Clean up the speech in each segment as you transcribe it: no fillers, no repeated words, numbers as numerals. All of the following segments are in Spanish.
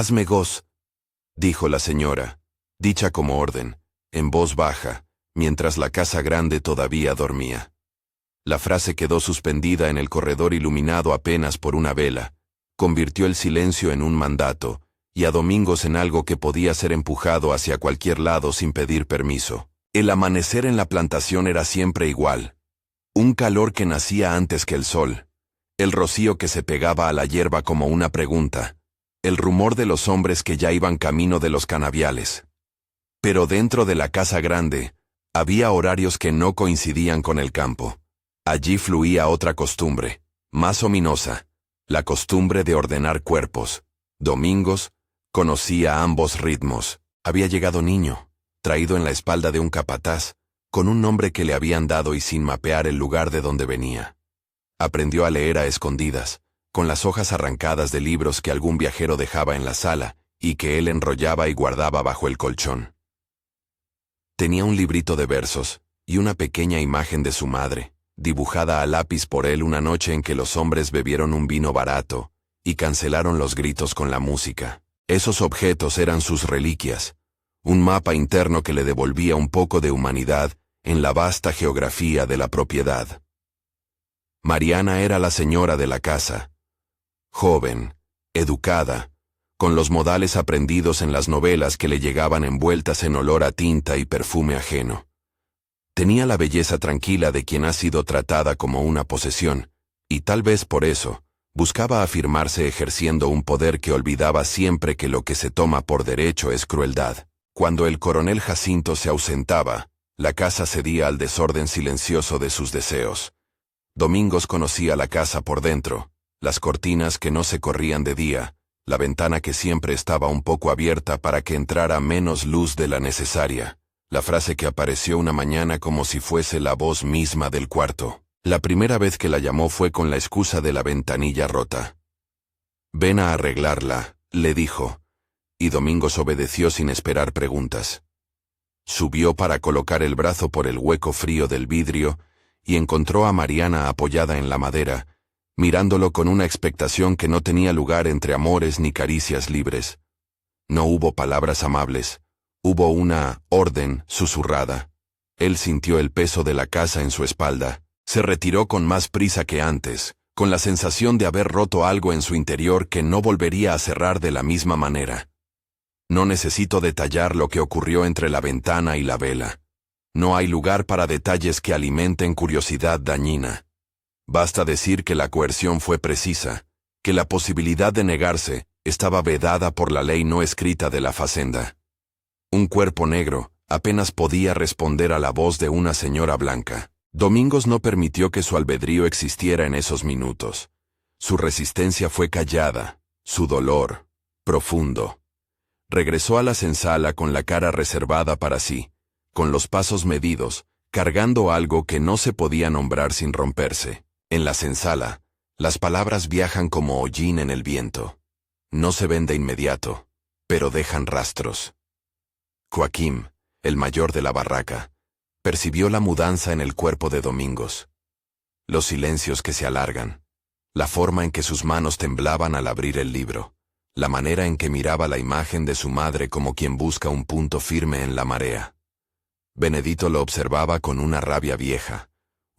Hazme goz, dijo la señora, dicha como orden, en voz baja, mientras la casa grande todavía dormía. La frase quedó suspendida en el corredor iluminado apenas por una vela, convirtió el silencio en un mandato, y a Domingos en algo que podía ser empujado hacia cualquier lado sin pedir permiso. El amanecer en la plantación era siempre igual. Un calor que nacía antes que el sol. El rocío que se pegaba a la hierba como una pregunta. El rumor de los hombres que ya iban camino de los canaviales. Pero dentro de la casa grande, había horarios que no coincidían con el campo. Allí fluía otra costumbre, más ominosa, la costumbre de ordenar cuerpos. Domingos conocía ambos ritmos. Había llegado niño, traído en la espalda de un capataz, con un nombre que le habían dado y sin mapear el lugar de donde venía. Aprendió a leer a escondidas, con las hojas arrancadas de libros que algún viajero dejaba en la sala y que él enrollaba y guardaba bajo el colchón. Tenía un librito de versos y una pequeña imagen de su madre, dibujada a lápiz por él una noche en que los hombres bebieron un vino barato y cancelaron los gritos con la música. Esos objetos eran sus reliquias, un mapa interno que le devolvía un poco de humanidad en la vasta geografía de la propiedad. Mariana era la señora de la casa, joven, educada, con los modales aprendidos en las novelas que le llegaban envueltas en olor a tinta y perfume ajeno. Tenía la belleza tranquila de quien ha sido tratada como una posesión, y tal vez por eso, buscaba afirmarse ejerciendo un poder que olvidaba siempre que lo que se toma por derecho es crueldad. Cuando el coronel Jacinto se ausentaba, la casa cedía al desorden silencioso de sus deseos. Domingos conocía la casa por dentro, las cortinas que no se corrían de día, la ventana que siempre estaba un poco abierta para que entrara menos luz de la necesaria, la frase que apareció una mañana como si fuese la voz misma del cuarto. La primera vez que la llamó fue con la excusa de la ventanilla rota. «Ven a arreglarla», le dijo, y Domingos obedeció sin esperar preguntas. Subió para colocar el brazo por el hueco frío del vidrio y encontró a Mariana apoyada en la madera, mirándolo con una expectación que no tenía lugar entre amores ni caricias libres. No hubo palabras amables, hubo una orden susurrada. Él sintió el peso de la casa en su espalda. Se retiró con más prisa que antes, con la sensación de haber roto algo en su interior que no volvería a cerrar de la misma manera. No necesito detallar lo que ocurrió entre la ventana y la vela. No hay lugar para detalles que alimenten curiosidad dañina. Basta decir que la coerción fue precisa, que la posibilidad de negarse estaba vedada por la ley no escrita de la facenda. Un cuerpo negro apenas podía responder a la voz de una señora blanca. Domingos no permitió que su albedrío existiera en esos minutos. Su resistencia fue callada, su dolor, profundo. Regresó a la senzala con la cara reservada para sí, con los pasos medidos, cargando algo que no se podía nombrar sin romperse. En la senzala, las palabras viajan como hollín en el viento. No se ven de inmediato, pero dejan rastros. Joaquín, el mayor de la barraca, percibió la mudanza en el cuerpo de Domingos. Los silencios que se alargan, la forma en que sus manos temblaban al abrir el libro, la manera en que miraba la imagen de su madre como quien busca un punto firme en la marea. Benedito lo observaba con una rabia vieja,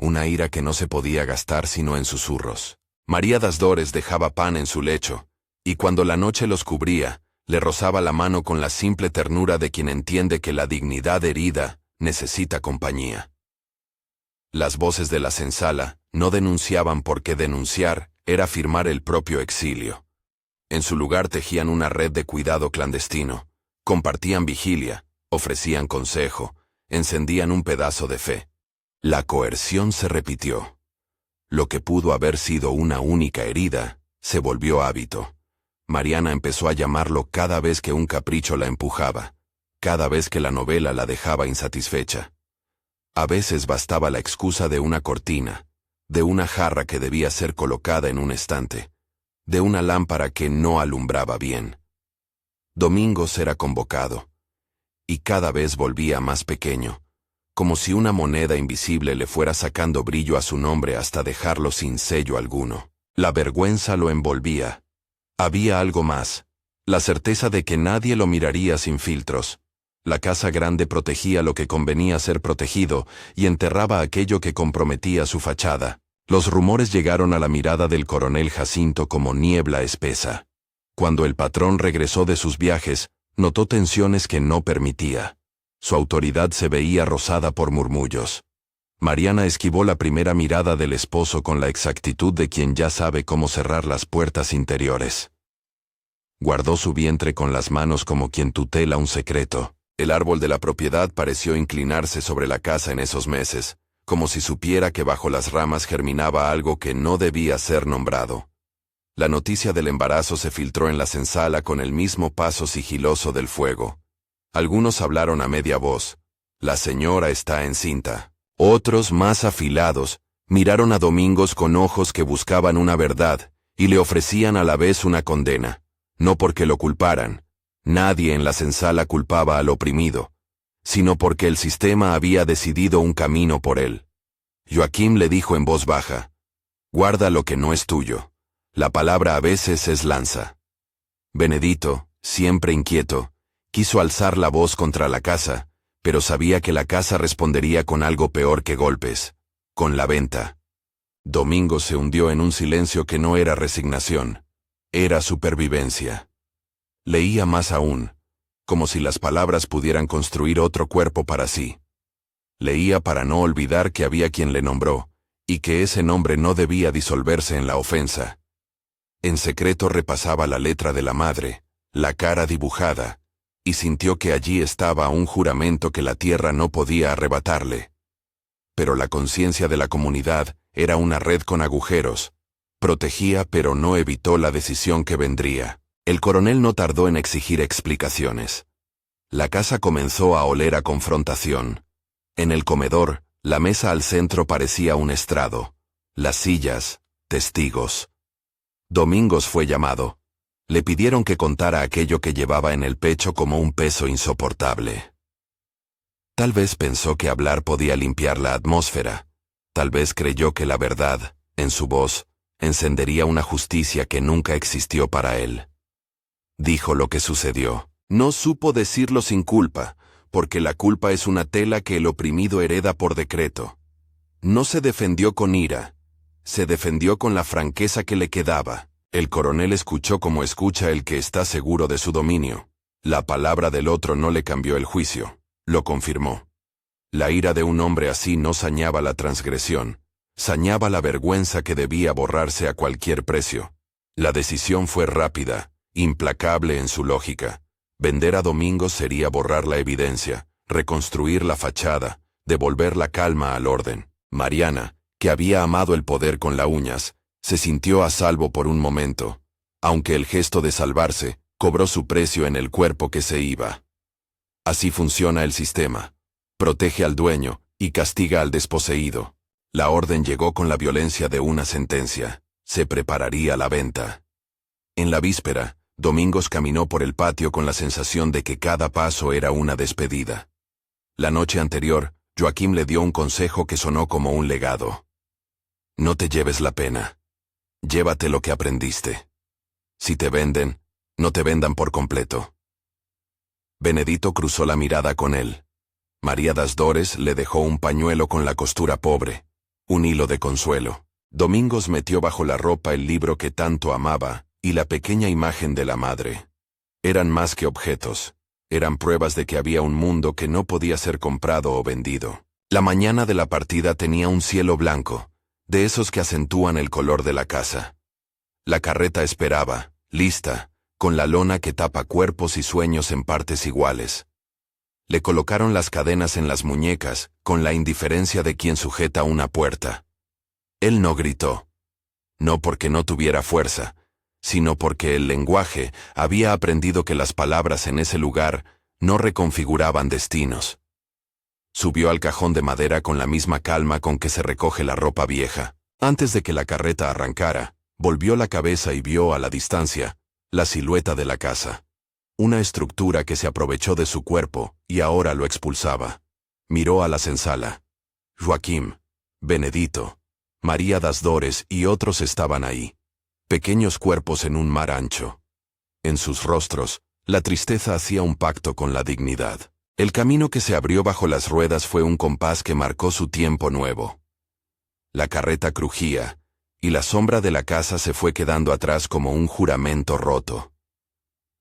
una ira que no se podía gastar sino en susurros. María das Dores dejaba pan en su lecho, y cuando la noche los cubría, le rozaba la mano con la simple ternura de quien entiende que la dignidad herida necesita compañía. Las voces de la senzala no denunciaban porque denunciar era firmar el propio exilio. En su lugar tejían una red de cuidado clandestino, compartían vigilia, ofrecían consejo, encendían un pedazo de fe. La coerción se repitió. Lo que pudo haber sido una única herida, se volvió hábito. Mariana empezó a llamarlo cada vez que un capricho la empujaba, cada vez que la novela la dejaba insatisfecha. A veces bastaba la excusa de una cortina, de una jarra que debía ser colocada en un estante, de una lámpara que no alumbraba bien. Domingos era convocado, y cada vez volvía más pequeño, como si una moneda invisible le fuera sacando brillo a su nombre hasta dejarlo sin sello alguno. La vergüenza lo envolvía. Había algo más. La certeza de que nadie lo miraría sin filtros. La casa grande protegía lo que convenía ser protegido y enterraba aquello que comprometía su fachada. Los rumores llegaron a la mirada del coronel Jacinto como niebla espesa. Cuando el patrón regresó de sus viajes, notó tensiones que no permitía. Su autoridad se veía rozada por murmullos. Mariana esquivó la primera mirada del esposo con la exactitud de quien ya sabe cómo cerrar las puertas interiores. Guardó su vientre con las manos como quien tutela un secreto. El árbol de la propiedad pareció inclinarse sobre la casa en esos meses, como si supiera que bajo las ramas germinaba algo que no debía ser nombrado. La noticia del embarazo se filtró en la senzala con el mismo paso sigiloso del fuego. Algunos hablaron a media voz. La señora está encinta. Otros, más afilados, miraron a Domingos con ojos que buscaban una verdad y le ofrecían a la vez una condena. No porque lo culparan. Nadie en la senzala culpaba al oprimido, sino porque el sistema había decidido un camino por él. Joaquim le dijo en voz baja: «Guarda lo que no es tuyo. La palabra a veces es lanza». Benedito, siempre inquieto, quiso alzar la voz contra la casa, pero sabía que la casa respondería con algo peor que golpes, con la venta. Domingo se hundió en un silencio que no era resignación, era supervivencia. Leía más aún, como si las palabras pudieran construir otro cuerpo para sí. Leía para no olvidar que había quien le nombró, y que ese nombre no debía disolverse en la ofensa. En secreto repasaba la letra de la madre, la cara dibujada, y sintió que allí estaba un juramento que la tierra no podía arrebatarle. Pero la conciencia de la comunidad era una red con agujeros. Protegía pero no evitó la decisión que vendría. El coronel no tardó en exigir explicaciones. La casa comenzó a oler a confrontación. En el comedor, la mesa al centro parecía un estrado. Las sillas, testigos. Domingos fue llamado. Le pidieron que contara aquello que llevaba en el pecho como un peso insoportable. Tal vez pensó que hablar podía limpiar la atmósfera. Tal vez creyó que la verdad, en su voz, encendería una justicia que nunca existió para él. Dijo lo que sucedió. No supo decirlo sin culpa, porque la culpa es una tela que el oprimido hereda por decreto. No se defendió con ira, se defendió con la franqueza que le quedaba. El coronel escuchó como escucha el que está seguro de su dominio. La palabra del otro no le cambió el juicio, lo confirmó. La ira de un hombre así no sañaba la transgresión, sañaba la vergüenza que debía borrarse a cualquier precio. La decisión fue rápida, implacable en su lógica. Vender a Domingos sería borrar la evidencia, reconstruir la fachada, devolver la calma al orden. Mariana, que había amado el poder con las uñas, se sintió a salvo por un momento, aunque el gesto de salvarse cobró su precio en el cuerpo que se iba. Así funciona el sistema. Protege al dueño y castiga al desposeído. La orden llegó con la violencia de una sentencia. Se prepararía la venta. En la víspera, Domingos caminó por el patio con la sensación de que cada paso era una despedida. La noche anterior, Joaquim le dio un consejo que sonó como un legado. No te lleves la pena. Llévate lo que aprendiste. Si te venden, no te vendan por completo. Benedito cruzó la mirada con él. María das Dores le dejó un pañuelo con la costura pobre, un hilo de consuelo. Domingos metió bajo la ropa el libro que tanto amaba y la pequeña imagen de la madre. Eran más que objetos, eran pruebas de que había un mundo que no podía ser comprado o vendido. La mañana de la partida tenía un cielo blanco, de esos que acentúan el color de la casa. La carreta esperaba, lista, con la lona que tapa cuerpos y sueños en partes iguales. Le colocaron las cadenas en las muñecas, con la indiferencia de quien sujeta una puerta. Él no gritó. No porque no tuviera fuerza, sino porque el lenguaje había aprendido que las palabras en ese lugar no reconfiguraban destinos. Subió al cajón de madera con la misma calma con que se recoge la ropa vieja. Antes de que la carreta arrancara, volvió la cabeza y vio a la distancia la silueta de la casa. Una estructura que se aprovechó de su cuerpo y ahora lo expulsaba. Miró a la senzala. Joaquim, Benedito, María das Dores y otros estaban ahí. Pequeños cuerpos en un mar ancho. En sus rostros, la tristeza hacía un pacto con la dignidad. El camino que se abrió bajo las ruedas fue un compás que marcó su tiempo nuevo. La carreta crujía, y la sombra de la casa se fue quedando atrás como un juramento roto.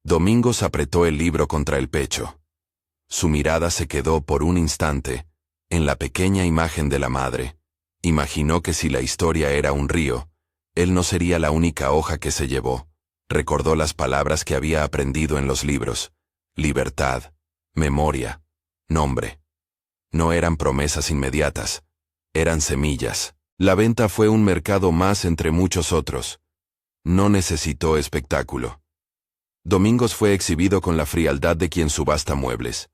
Domingos apretó el libro contra el pecho. Su mirada se quedó por un instante en la pequeña imagen de la madre. Imaginó que si la historia era un río, él no sería la única hoja que se llevó. Recordó las palabras que había aprendido en los libros: libertad, memoria, nombre. No eran promesas inmediatas, eran semillas. La venta fue un mercado más entre muchos otros. No necesitó espectáculo. Domingos fue exhibido con la frialdad de quien subasta muebles.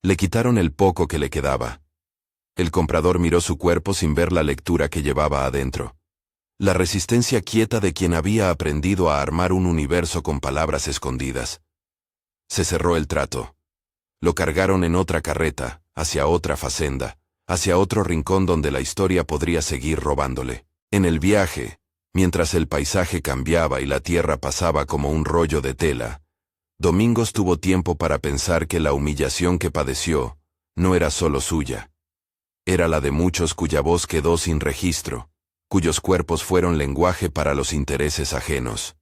Le quitaron el poco que le quedaba. El comprador miró su cuerpo sin ver la lectura que llevaba adentro. La resistencia quieta de quien había aprendido a armar un universo con palabras escondidas. Se cerró el trato. Lo cargaron en otra carreta, hacia otra facenda, hacia otro rincón donde la historia podría seguir robándole. En el viaje, mientras el paisaje cambiaba y la tierra pasaba como un rollo de tela, Domingos tuvo tiempo para pensar que la humillación que padeció no era solo suya. Era la de muchos cuya voz quedó sin registro, cuyos cuerpos fueron lenguaje para los intereses ajenos.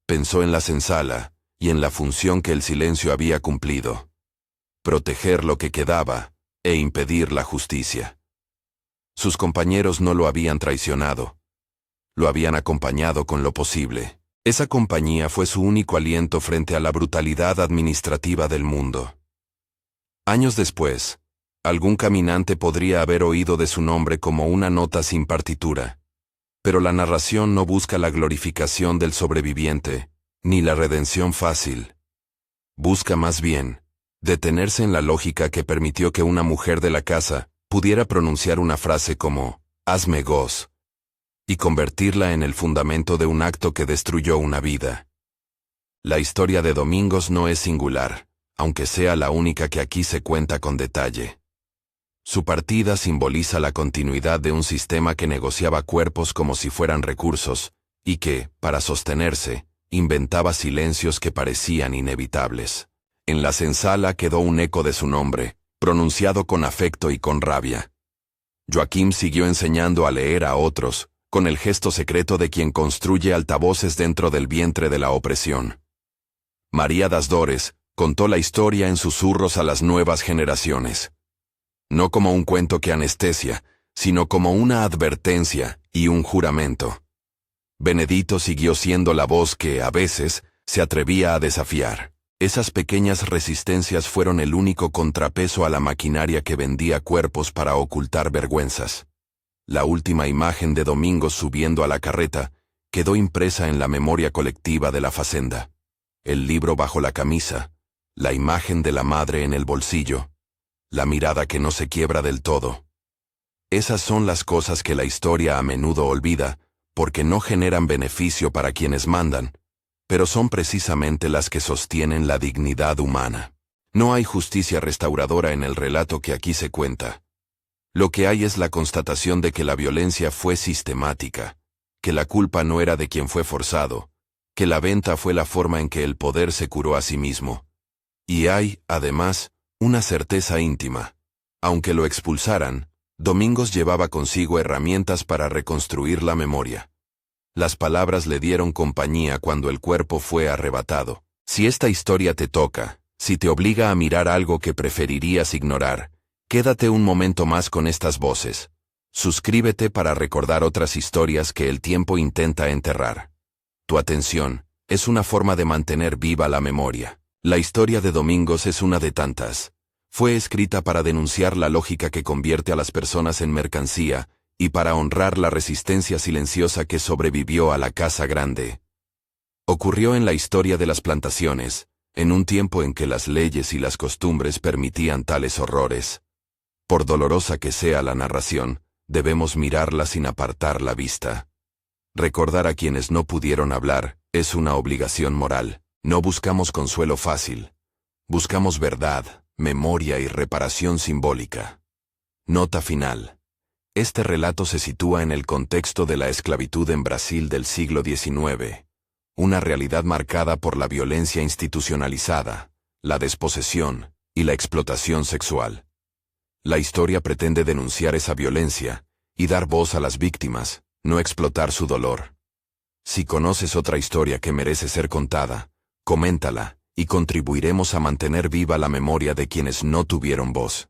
Pensó en la senzala y en la función que el silencio había cumplido: proteger lo que quedaba e impedir la justicia. Sus compañeros no lo habían traicionado. Lo habían acompañado con lo posible. Esa compañía fue su único aliento frente a la brutalidad administrativa del mundo. Años después, algún caminante podría haber oído de su nombre como una nota sin partitura. Pero la narración no busca la glorificación del sobreviviente, ni la redención fácil. Busca más bien detenerse en la lógica que permitió que una mujer de la casa pudiera pronunciar una frase como «hazme goz», y convertirla en el fundamento de un acto que destruyó una vida. La historia de Domingos no es singular, aunque sea la única que aquí se cuenta con detalle. Su partida simboliza la continuidad de un sistema que negociaba cuerpos como si fueran recursos, y que, para sostenerse, inventaba silencios que parecían inevitables. En la senzala quedó un eco de su nombre, pronunciado con afecto y con rabia. Joaquim siguió enseñando a leer a otros, con el gesto secreto de quien construye altavoces dentro del vientre de la opresión. María das Dores contó la historia en susurros a las nuevas generaciones. No como un cuento que anestesia, sino como una advertencia y un juramento. Benedito siguió siendo la voz que, a veces, se atrevía a desafiar. Esas pequeñas resistencias fueron el único contrapeso a la maquinaria que vendía cuerpos para ocultar vergüenzas. La última imagen de Domingos subiendo a la carreta quedó impresa en la memoria colectiva de la facenda. El libro bajo la camisa, la imagen de la madre en el bolsillo, la mirada que no se quiebra del todo. Esas son las cosas que la historia a menudo olvida, porque no generan beneficio para quienes mandan, pero son precisamente las que sostienen la dignidad humana. No hay justicia restauradora en el relato que aquí se cuenta. Lo que hay es la constatación de que la violencia fue sistemática, que la culpa no era de quien fue forzado, que la venta fue la forma en que el poder se curó a sí mismo. Y hay, además, una certeza íntima. Aunque lo expulsaran, Domingos llevaba consigo herramientas para reconstruir la memoria. Las palabras le dieron compañía cuando el cuerpo fue arrebatado. Si esta historia te toca, si te obliga a mirar algo que preferirías ignorar, quédate un momento más con estas voces. Suscríbete para recordar otras historias que el tiempo intenta enterrar. Tu atención es una forma de mantener viva la memoria. La historia de Domingos es una de tantas. Fue escrita para denunciar la lógica que convierte a las personas en mercancía y para honrar la resistencia silenciosa que sobrevivió a la Casa Grande. Ocurrió en la historia de las plantaciones, en un tiempo en que las leyes y las costumbres permitían tales horrores. Por dolorosa que sea la narración, debemos mirarla sin apartar la vista. Recordar a quienes no pudieron hablar es una obligación moral. No buscamos consuelo fácil. Buscamos verdad, memoria y reparación simbólica. Nota final. Este relato se sitúa en el contexto de la esclavitud en Brasil del siglo XIX, una realidad marcada por la violencia institucionalizada, la desposesión y la explotación sexual. La historia pretende denunciar esa violencia y dar voz a las víctimas, no explotar su dolor. Si conoces otra historia que merece ser contada, coméntala y contribuiremos a mantener viva la memoria de quienes no tuvieron voz.